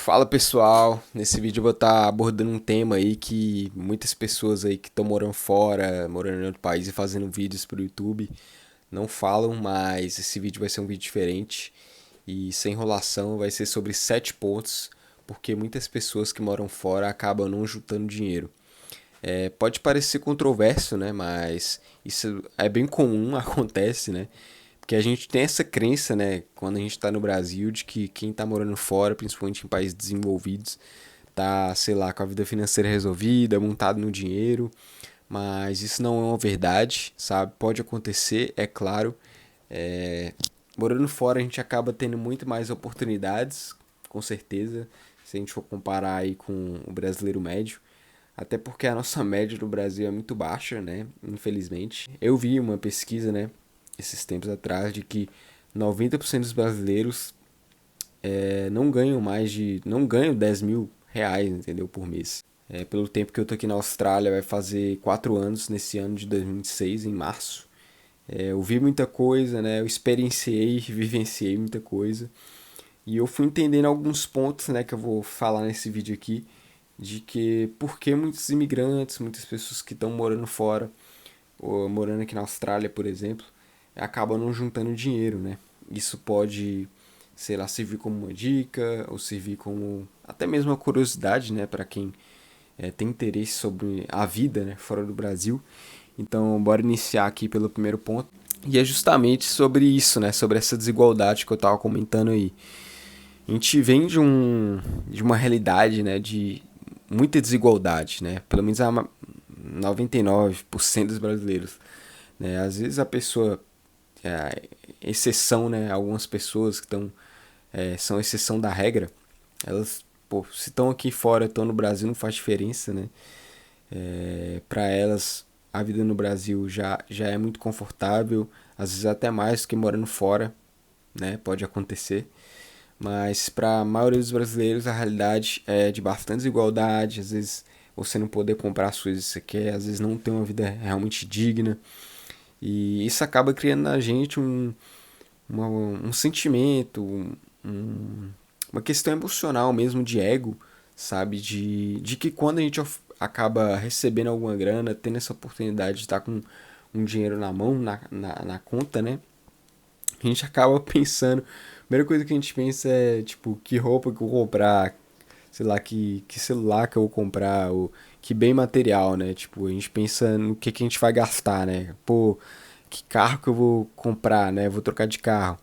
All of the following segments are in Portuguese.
Fala pessoal, nesse vídeo eu vou estar abordando um tema aí que muitas pessoas aí que estão morando fora, morando em outro país e fazendo vídeos pro YouTube não falam, mas esse vídeo vai ser um vídeo diferente e sem enrolação vai ser sobre 7 pontos porque muitas pessoas que moram fora acabam não juntando dinheiro. Pode parecer controverso, né? Mas isso é bem comum, acontece, né? Porque a gente tem essa crença, né, quando a gente está no Brasil, de que quem está morando fora, principalmente em países desenvolvidos, tá, sei lá, com a vida financeira resolvida, montado no dinheiro, mas isso não é uma verdade, sabe? Pode acontecer, é claro. É, Morando fora a gente acaba tendo muito mais oportunidades, com certeza, se a gente for comparar aí com o brasileiro médio. Até porque a nossa média no Brasil é muito baixa, né? Infelizmente. Eu vi uma pesquisa, né? Esses tempos atrás, de que 90% dos brasileiros não ganham não ganham 10 mil reais, entendeu? Por mês. Pelo tempo que eu tô aqui na Austrália, vai fazer 4 anos nesse ano de 2026, em março. Eu vi muita coisa, né? Eu experienciei, vivenciei muita coisa. E eu fui entendendo alguns pontos, né, que eu vou falar nesse vídeo aqui, de que por que muitos imigrantes, muitas pessoas que estão morando fora, ou morando aqui na Austrália, por exemplo, acabam não juntando dinheiro, né? Isso pode, sei lá, servir como uma dica, ou servir como até mesmo uma curiosidade, né, para quem tem interesse sobre a vida, né, fora do Brasil. Então, bora iniciar aqui pelo primeiro ponto. E é justamente sobre isso, né, sobre essa desigualdade que eu estava comentando aí. A gente vem de uma realidade, né, de muita desigualdade, né? Pelo menos a 99% dos brasileiros, né? Às vezes a pessoa, exceção, né? Algumas pessoas que são exceção da regra, elas, pô, se estão aqui fora, estão no Brasil, não faz diferença, né? Para elas, a vida no Brasil já é muito confortável, às vezes até mais do que morando fora, né? Pode acontecer. Mas para a maioria dos brasileiros a realidade é de bastante desigualdade, às vezes você não poder comprar as coisas que você quer, às vezes não ter uma vida realmente digna. E isso acaba criando na gente um sentimento, uma questão emocional mesmo de ego, sabe? De que quando a gente acaba recebendo alguma grana, tendo essa oportunidade de estar com um dinheiro na mão, na conta, né? A gente acaba pensando. A primeira coisa que a gente pensa é, tipo, que roupa que eu vou comprar, sei lá, que celular que eu vou comprar, ou que bem material, né? Tipo, a gente pensa no que a gente vai gastar, né? Pô, que carro que eu vou comprar, né? Vou trocar de carro.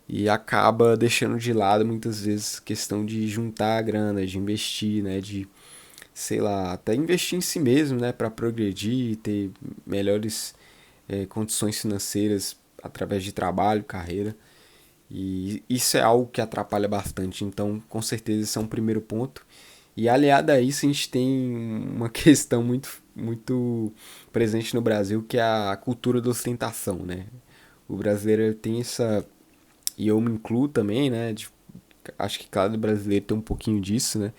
E acaba deixando de lado muitas vezes a questão de juntar a grana, de investir, né? De, sei lá, até investir em si mesmo, né? Para progredir, ter melhores condições financeiras através de trabalho, carreira. E isso é algo que atrapalha bastante. Então, com certeza, esse é um primeiro ponto. E aliado a isso, a gente tem uma questão muito presente no Brasil, que é a cultura da ostentação, né? O brasileiro tem essa, e eu me incluo também, né? Acho que cada brasileiro tem um pouquinho disso, né?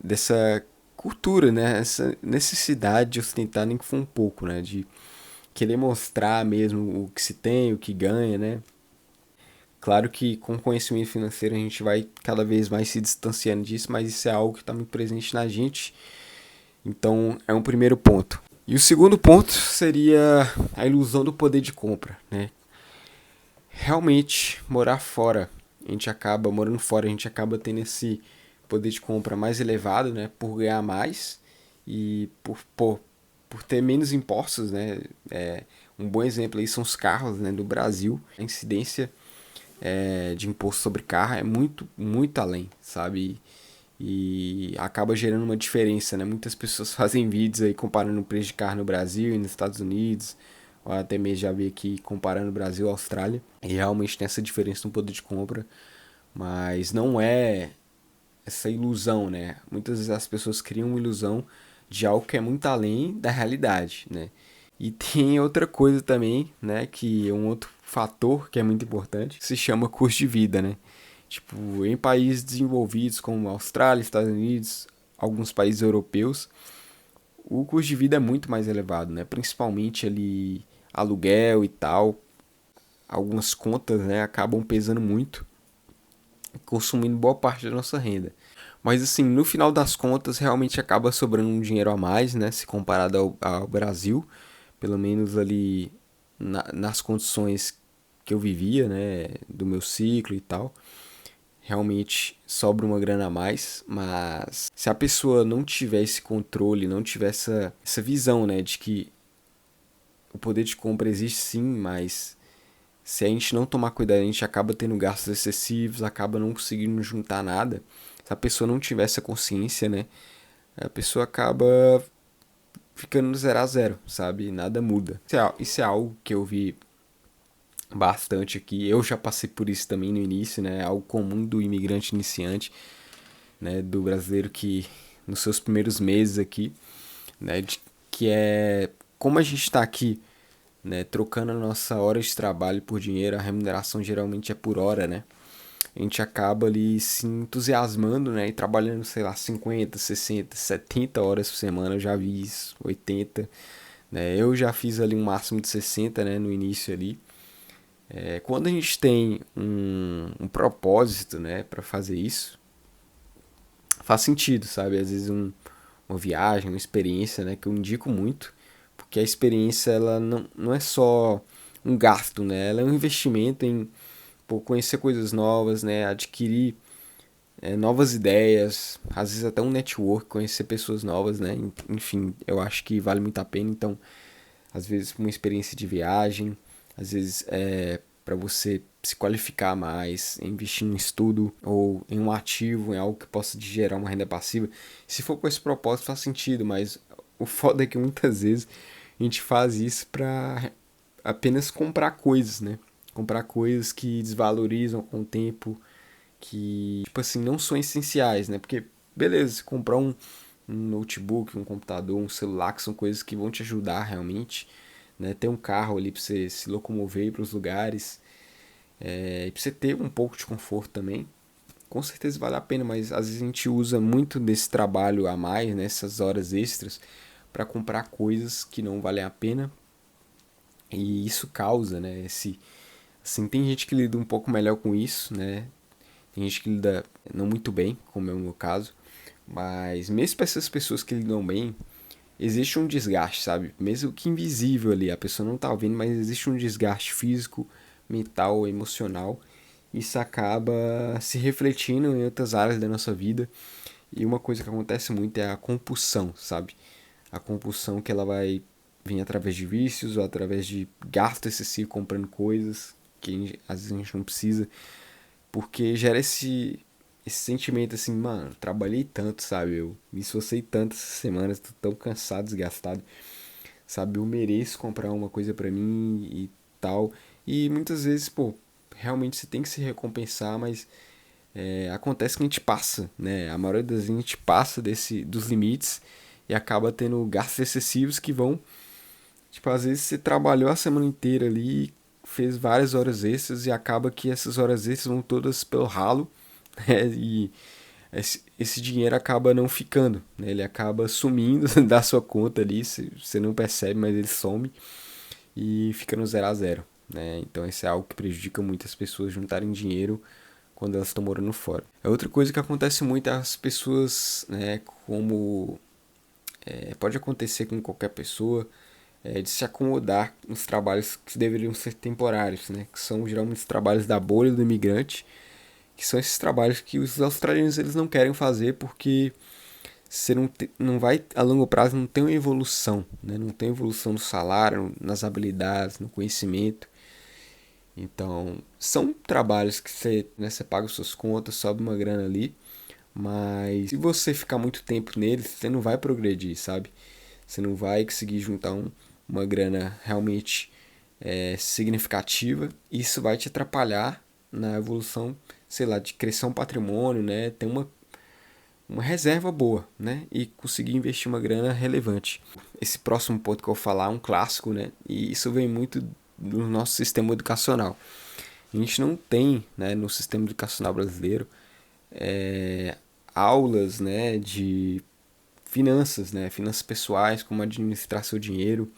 Dessa cultura, né? Essa necessidade de ostentar, nem que for um pouco, né? De querer mostrar mesmo o que se tem, o que ganha, né? Claro que com conhecimento financeiro a gente vai cada vez mais se distanciando disso, mas isso é algo que está muito presente na gente. Então é um primeiro ponto. E o segundo ponto seria a ilusão do poder de compra, né? Realmente morar fora, a gente acaba morando fora, a gente acaba tendo esse poder de compra mais elevado, né? Por ganhar mais e por ter menos impostos, né? Um bom exemplo aí são os carros, né? Do Brasil, a incidência de imposto sobre carro é muito além, sabe? E acaba gerando uma diferença, né? Muitas pessoas fazem vídeos aí comparando o preço de carro no Brasil e nos Estados Unidos, ou até mesmo já vi aqui comparando o Brasil e a Austrália. E realmente tem essa diferença no poder de compra, mas não é essa ilusão, né? Muitas vezes as pessoas criam uma ilusão de algo que é muito além da realidade, né? E tem outra coisa também, né, que é um outro fator que é muito importante, que se chama custo de vida, né? Tipo, em países desenvolvidos como Austrália, Estados Unidos, alguns países europeus, o custo de vida é muito mais elevado, né? Principalmente ali aluguel e tal, algumas contas, né, acabam pesando muito. consumindo boa parte da nossa renda. Mas assim, no final das contas, realmente acaba sobrando um dinheiro a mais, né? Se comparado ao Brasil, pelo menos ali nas condições que eu vivia, né? Do meu ciclo e tal. Realmente sobra uma grana a mais, mas se a pessoa não tiver esse controle, não tiver essa visão, né? De que o poder de compra existe sim, mas se a gente não tomar cuidado, a gente acaba tendo gastos excessivos, acaba não conseguindo juntar nada. Se a pessoa não tiver essa consciência, né? A pessoa acaba ficando no zero a zero, sabe? Nada muda. Isso é algo que eu vi bastante aqui. Eu já passei por isso também no início, né? É algo comum do imigrante iniciante, né? Do brasileiro que nos seus primeiros meses aqui, né? Que é como a gente está aqui, né? Trocando a nossa hora de trabalho por dinheiro, a remuneração geralmente é por hora, né? A gente acaba ali se entusiasmando, né? E trabalhando, sei lá, 50, 60, 70 horas por semana. Eu já vi isso, 80, né? Eu já fiz ali um máximo de 60, né? No início ali. Quando a gente tem um propósito, né? Pra fazer isso, faz sentido, sabe? Às vezes uma viagem, uma experiência, né? Que eu indico muito. Porque a experiência, ela não é só um gasto, né? Ela é um investimento em pô, conhecer coisas novas, né? Adquirir novas ideias, às vezes até um network, conhecer pessoas novas, né? Enfim, eu acho que vale muito a pena. Então, às vezes uma experiência de viagem, às vezes para você se qualificar mais, investir em estudo ou em um ativo, em algo que possa te gerar uma renda passiva. Se for com esse propósito faz sentido, mas o foda é que muitas vezes a gente faz isso para apenas comprar coisas, né? Comprar coisas que desvalorizam com o tempo, que, tipo assim, não são essenciais, né? Porque, beleza, se comprar um notebook, um computador, um celular, que são coisas que vão te ajudar realmente, né? Ter um carro ali pra você se locomover e ir pros lugares, e pra você ter um pouco de conforto também. Com certeza vale a pena, mas às vezes a gente usa muito desse trabalho a mais, nessas horas extras, para comprar coisas que não valem a pena. E isso causa, né? Assim, tem gente que lida um pouco melhor com isso, né? Tem gente que lida não muito bem, como é o meu caso. Mas mesmo para essas pessoas que lidam bem, existe um desgaste, sabe? Mesmo que invisível ali, a pessoa não tá vendo, mas existe um desgaste físico, mental, emocional. Isso acaba se refletindo em outras áreas da nossa vida. E uma coisa que acontece muito é a compulsão, sabe? A compulsão que ela vai vir através de vícios ou através de gasto excessivo comprando coisas que às vezes a gente não precisa. Porque gera esse sentimento assim, mano, trabalhei tanto, sabe? Eu me esforcei tanto essas semanas, tô tão cansado, desgastado, sabe? Eu mereço comprar uma coisa pra mim e tal. E muitas vezes, pô, realmente você tem que se recompensar, mas acontece que a gente passa, né? A maioria das vezes a gente passa dos limites e acaba tendo gastos excessivos que vão, tipo, às vezes você trabalhou a semana inteira ali, fez várias horas extras e acaba que essas horas extras vão todas pelo ralo, né? E esse dinheiro acaba não ficando, né? Ele acaba sumindo da sua conta ali, você não percebe, mas ele some e fica no zero a zero, né? Então isso é algo que prejudica muitas pessoas juntarem dinheiro quando elas estão morando fora. É outra coisa que acontece muito, as pessoas, né, como pode acontecer com qualquer pessoa, de se acomodar nos trabalhos que deveriam ser temporários, né? Que são geralmente os trabalhos da bolha do imigrante, que são esses trabalhos que os australianos eles não querem fazer porque você não vai a longo prazo não tem uma evolução, né? Não tem evolução no salário, nas habilidades, no conhecimento. Então, são trabalhos que você paga suas contas, sobe uma grana ali, mas se você ficar muito tempo neles, você não vai progredir, sabe? Você não vai conseguir juntar uma grana realmente significativa. Isso vai te atrapalhar na evolução, sei lá, de crescer um patrimônio, né? Ter uma reserva boa, né? E conseguir investir uma grana relevante. Esse próximo ponto que eu vou falar é um clássico, né? E isso vem muito do nosso sistema educacional. A gente não tem, né, no sistema educacional brasileiro, aulas, né, de finanças, né, finanças pessoais, como administrar seu dinheiro,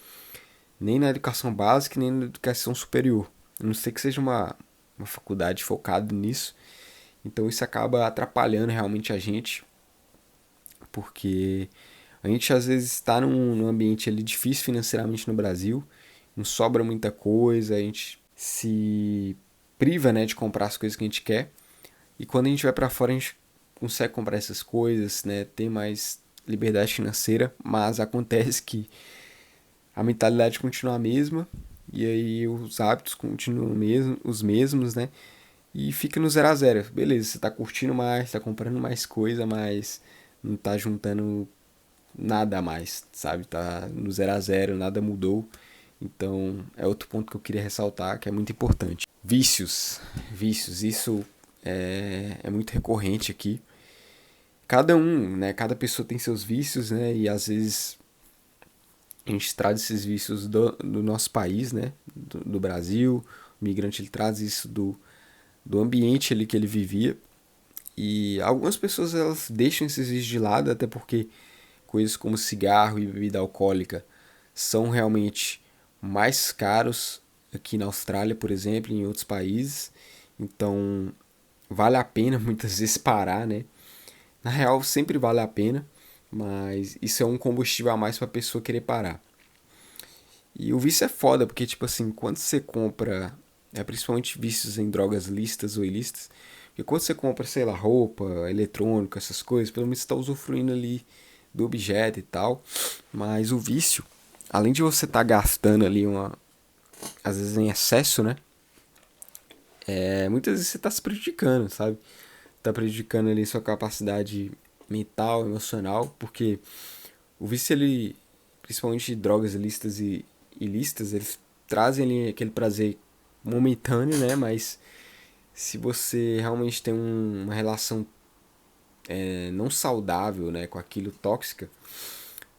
nem na educação básica, nem na educação superior. A não sei que seja uma faculdade focada nisso. Então isso acaba atrapalhando realmente a gente, porque a gente às vezes está num ambiente ali difícil financeiramente no Brasil, não sobra muita coisa, a gente se priva, né, de comprar as coisas que a gente quer. E quando a gente vai para fora, a gente consegue comprar essas coisas, né, ter mais liberdade financeira, mas acontece que a mentalidade continua a mesma e aí os hábitos continuam os mesmos, né? E fica no zero a zero. Beleza, você tá curtindo mais, tá comprando mais coisa, mas não tá juntando nada a mais, sabe? Tá no zero a zero, nada mudou. Então, é outro ponto que eu queria ressaltar, que é muito importante. Vícios. Vícios, isso é muito recorrente aqui. Cada um, né? Cada pessoa tem seus vícios, né? E às vezes a gente traz esses vícios do nosso país, né? Do Brasil. O migrante ele traz isso do ambiente ali que ele vivia. E algumas pessoas elas deixam esses vícios de lado, até porque coisas como cigarro e bebida alcoólica são realmente mais caros aqui na Austrália, por exemplo, e em outros países. Então, vale a pena muitas vezes parar, né? Na real, sempre vale a pena, mas isso é um combustível a mais para a pessoa querer parar. E o vício é foda, porque, tipo assim, quando você compra, principalmente vícios em drogas listas ou ilícitas, porque quando você compra, sei lá, roupa, eletrônico, essas coisas, pelo menos você está usufruindo ali do objeto e tal. Mas o vício, além de você estar gastando ali às vezes em excesso, né? Muitas vezes você está se prejudicando, sabe? Tá prejudicando ali sua capacidade mental, emocional, porque o vício, ele, principalmente de drogas ilícitas e ilícitas, eles trazem ali aquele prazer momentâneo, né? Mas se você realmente tem uma relação não saudável, né, com aquilo tóxica,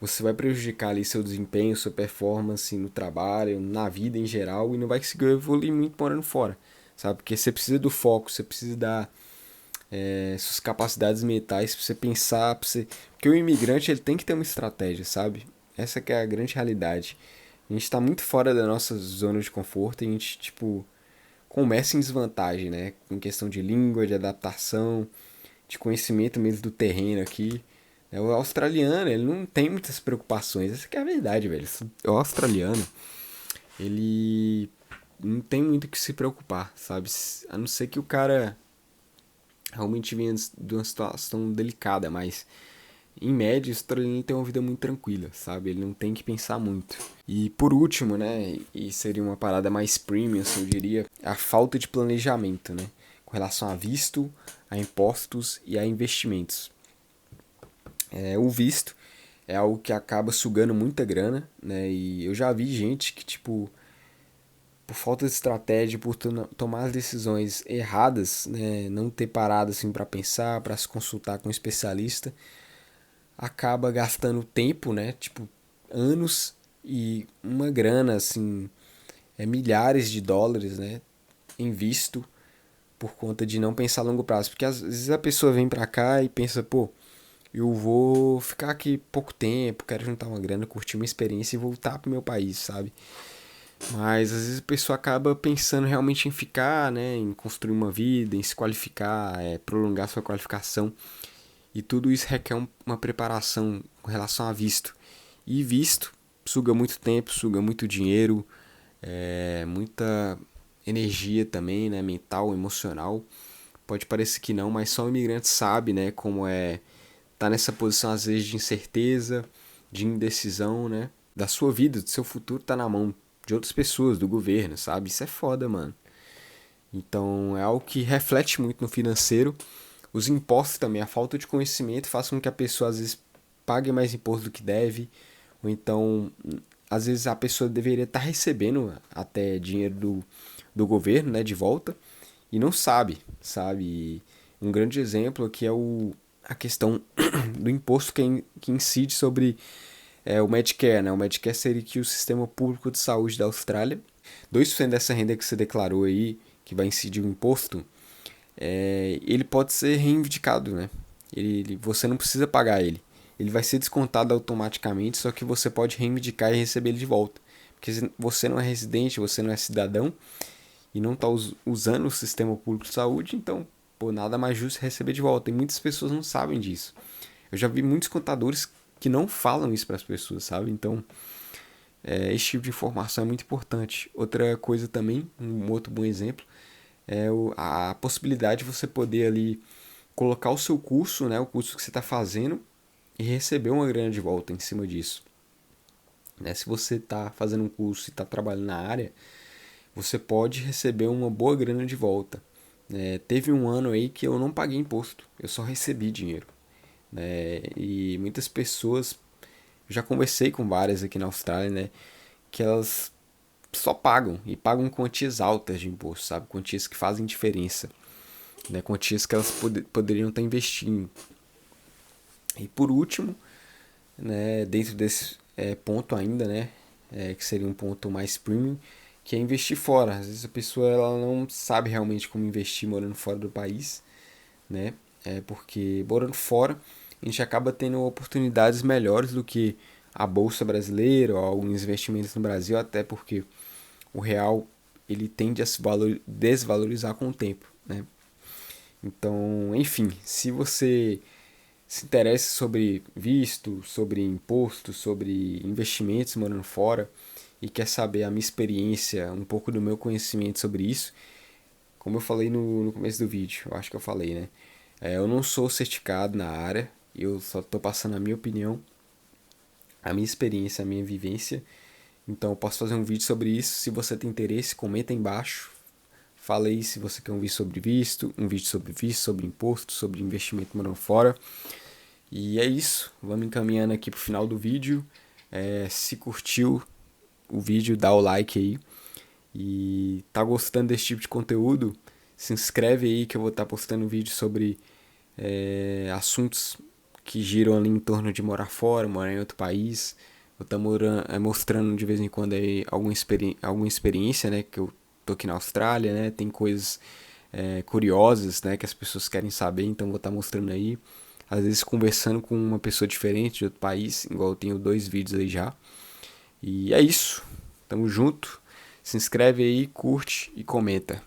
você vai prejudicar ali seu desempenho, sua performance no trabalho, na vida em geral, e não vai conseguir evoluir muito morando fora, sabe? Porque você precisa do foco, você precisa dar suas capacidades mentais pra você pensar, pra você... porque o imigrante ele tem que ter uma estratégia, sabe? Essa que é a grande realidade. A gente tá muito fora da nossa zona de conforto e a gente, tipo, começa em desvantagem, né? Em questão de língua, de adaptação, de conhecimento mesmo do terreno aqui. O australiano, ele não tem muitas preocupações. Essa que é a verdade, velho. O australiano, ele não tem muito o que se preocupar, sabe? A não ser que o cara realmente venha de uma situação delicada, mas em média, o australiano tem uma vida muito tranquila, sabe? Ele não tem que pensar muito. E por último, né, e seria uma parada mais premium, assim, eu diria, a falta de planejamento, né? Com relação a visto, a impostos e a investimentos. O visto é algo que acaba sugando muita grana, né? E eu já vi gente que, tipo, por falta de estratégia, por tomar as decisões erradas, né? Não ter parado assim para pensar, para se consultar com um especialista, acaba gastando tempo, né? Tipo, anos e uma grana, assim, milhares de dólares, né? Em visto por conta de não pensar a longo prazo. Porque às vezes a pessoa vem pra cá e pensa, pô, eu vou ficar aqui pouco tempo, quero juntar uma grana, curtir uma experiência e voltar pro meu país, sabe? Mas às vezes a pessoa acaba pensando realmente em ficar, né? Em construir uma vida, em se qualificar, prolongar sua qualificação. E tudo isso requer uma preparação com relação a visto. E visto suga muito tempo, suga muito dinheiro, muita energia também, né? Mental, emocional. Pode parecer que não, mas só o imigrante sabe, né? Como é tá nessa posição às vezes de incerteza, de indecisão, né? Da sua vida, do seu futuro tá na mão de outras pessoas, do governo, sabe? Isso é foda, mano. Então é algo que reflete muito no financeiro. Os impostos também, a falta de conhecimento faz com que a pessoa às vezes pague mais imposto do que deve, ou então às vezes a pessoa deveria estar recebendo até dinheiro do governo, né, de volta, e não sabe, sabe? E um grande exemplo aqui é a questão do imposto que incide sobre o Medicare, né? O Medicare seria que o sistema público de saúde da Austrália, 2% dessa renda que você declarou aí, que vai incidir o imposto, ele pode ser reivindicado, né? Você não precisa pagar ele. Ele vai ser descontado automaticamente, só que você pode reivindicar e receber ele de volta. Porque você não é residente, você não é cidadão e não está usando o sistema público de saúde, então pô, nada mais justo receber de volta. E muitas pessoas não sabem disso. Eu já vi muitos contadores que não falam isso para as pessoas, sabe? Então, esse tipo de informação é muito importante. Outra coisa também, um outro bom exemplo, é a possibilidade de você poder ali colocar o seu curso, né, o curso que você está fazendo, e receber uma grana de volta em cima disso. Né? Se você está fazendo um curso e está trabalhando na área, você pode receber uma boa grana de volta. Teve um ano aí que eu não paguei imposto, eu só recebi dinheiro. E muitas pessoas, já conversei com várias aqui na Austrália, né, que elas só pagam e pagam quantias altas de imposto, sabe? Quantias que fazem diferença, né? Quantias que elas poderiam estar investindo. E por último, né, dentro desse ponto ainda, né, que seria um ponto mais premium, que é investir fora. Às vezes a pessoa ela não sabe realmente como investir morando fora do país, né? Porque morando fora a gente acaba tendo oportunidades melhores do que a bolsa brasileira ou alguns investimentos no Brasil, até porque o real ele tende a se desvalorizar com o tempo, né? Então, enfim, se você se interessa sobre visto, sobre imposto, sobre investimentos morando fora e quer saber a minha experiência, um pouco do meu conhecimento sobre isso, como eu falei no começo do vídeo, eu acho que eu falei, né? Eu não sou certificado na área, eu só estou passando a minha opinião, a minha experiência, a minha vivência. Então eu posso fazer um vídeo sobre isso. Se você tem interesse, comenta aí embaixo. Fala aí se você quer um vídeo sobre visto, sobre imposto, sobre investimento morando fora. E é isso, vamos encaminhando aqui pro final do vídeo. Se curtiu o vídeo, dá o like aí. E tá gostando desse tipo de conteúdo, se inscreve aí que eu vou estar postando vídeo sobre assuntos que giram ali em torno de morar fora, morar em outro país. Eu estou mostrando de vez em quando aí alguma experiência, né, que eu tô aqui na Austrália, né, tem coisas curiosas, né, que as pessoas querem saber, então vou estar mostrando aí. Às vezes conversando com uma pessoa diferente de outro país, igual eu tenho 2 vídeos aí já. E é isso, tamo junto. Se inscreve aí, curte e comenta.